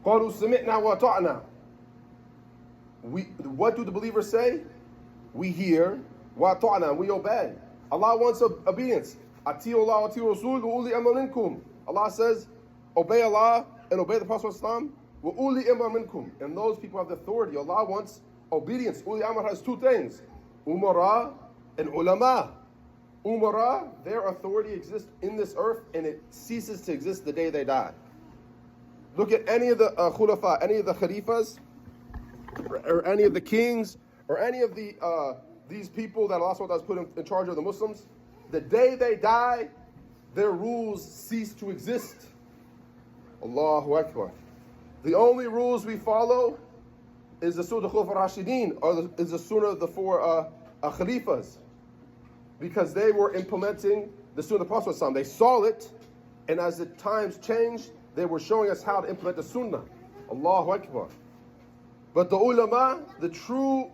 قَالُوا سَمِعْنَا وَأَطَعْنَا. What do the believers say? We hear, وَأَطَعْنَا, we obey. Allah wants obedience. أَطِيعُوا اللَّهَ وَأَطِيعُوا الرَّسُولَ وَأُولِي الْأَمْرِ مِنكُمْ. Allah says, obey Allah and obey the Prophet ﷺ. وَأُولِي الْأَمْرِ مِنكُمْ. And those people have the authority. Allah wants obedience. Uli Amr has two things: Umara and Ulema. Umara, their authority exists in this earth and it ceases to exist the day they die. Look at any of the khulafa, any of the khalifas, or any of the kings, or any of these people that Allah has put in charge of the Muslims. The day they die, their rules cease to exist. Allahu Akbar. The only rules we follow is the Sunnah Khulafah Rashideen, or is the Sunnah of the four Khalifas, because they were implementing the Sunnah of the Prophet ﷺ. They saw it, and as the times changed, they were showing us how to implement the Sunnah. Allahu Akbar. But the ulama, the true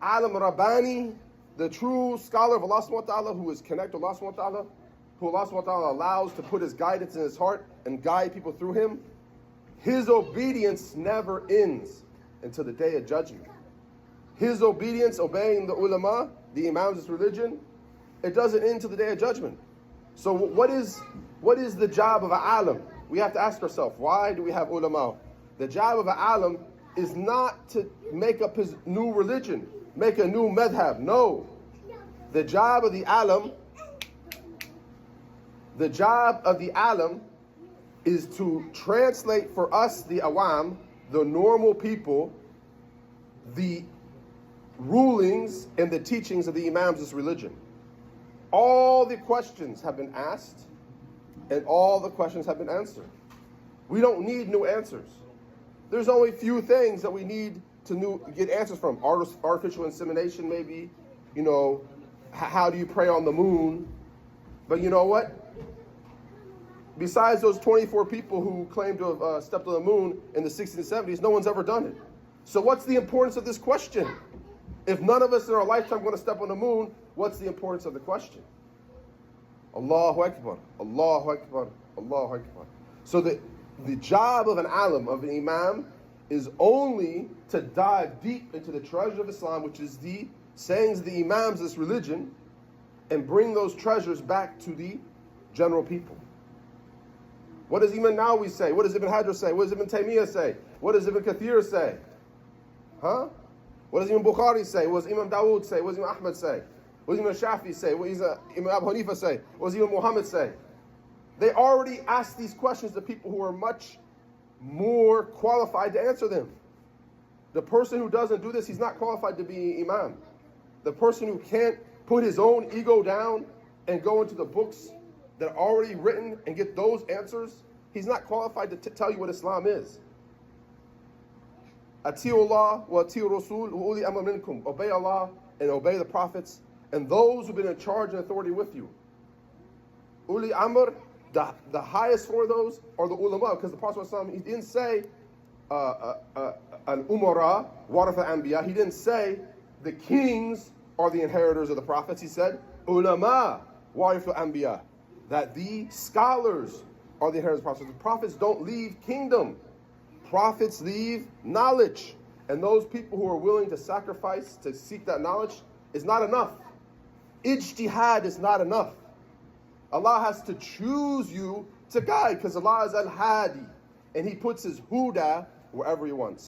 Alim Rabbani, the true scholar of Allah subhanahu wa ta'ala, who is connected to Allah subhanahu wa ta'ala, who Allah subhanahu wa ta'ala allows to put His guidance in his heart and guide people through him, his obedience never ends until the day of judgment. His obedience, obeying the ulama, the imams of this religion, it doesn't end until the day of judgment. So what is the job of an alim? We have to ask ourselves, why do we have ulama? The job of an alim is not to make up his new religion, make a new madhab. No. The job of the alim is to translate for us, the awam, the normal people, the rulings and the teachings of the imams of this religion. All the questions have been asked and all the questions have been answered. We don't need new answers. There's only a few things that we need to get answers from. Artificial insemination, maybe. How do you pray on the moon? But you know what? Besides those 24 people who claim to have stepped on the moon in the 60s and 70s, no one's ever done it. So what's the importance of this question? If none of us in our lifetime are going to step on the moon, what's the importance of the question? Allahu Akbar, Allahu Akbar, Allahu Akbar. So the job of an alim, of an imam, is only to dive deep into the treasure of Islam, which is the sayings of the imams of this religion, and bring those treasures back to the general people. What does Imam Nawawi say? What does Ibn Hajar say? What does Ibn Taymiyyah say? What does Ibn Kathir say? Huh? What does Imam Bukhari say? What does Imam Dawood say? What does Imam Ahmad say? What does Imam Shafi say? What does Imam Abu Hanifa say? What does Imam Muhammad say? They already asked these questions to people who are much more qualified to answer them. The person who doesn't do this, he's not qualified to be imam. The person who can't put his own ego down and go into the books that are already written and get those answers, he's not qualified to tell you what Islam is. Ati'u Allah wa ati'u Rasul wa uli amr minkum. Obey Allah and obey the prophets and those who've been in charge and authority with you. Uli amr, the highest for those are the ulama, because the Prophet ﷺ, he didn't say an umara waratha anbiya. He didn't say the kings are the inheritors of the prophets. He said ulama waratha anbiya, that the scholars are the inheritors of the prophets. The prophets don't leave kingdom. Prophets leave knowledge. And those people who are willing to sacrifice to seek that knowledge is not enough. Ijtihad is not enough. Allah has to choose you to guide, because Allah is al-Hadi, and He puts His huda wherever He wants.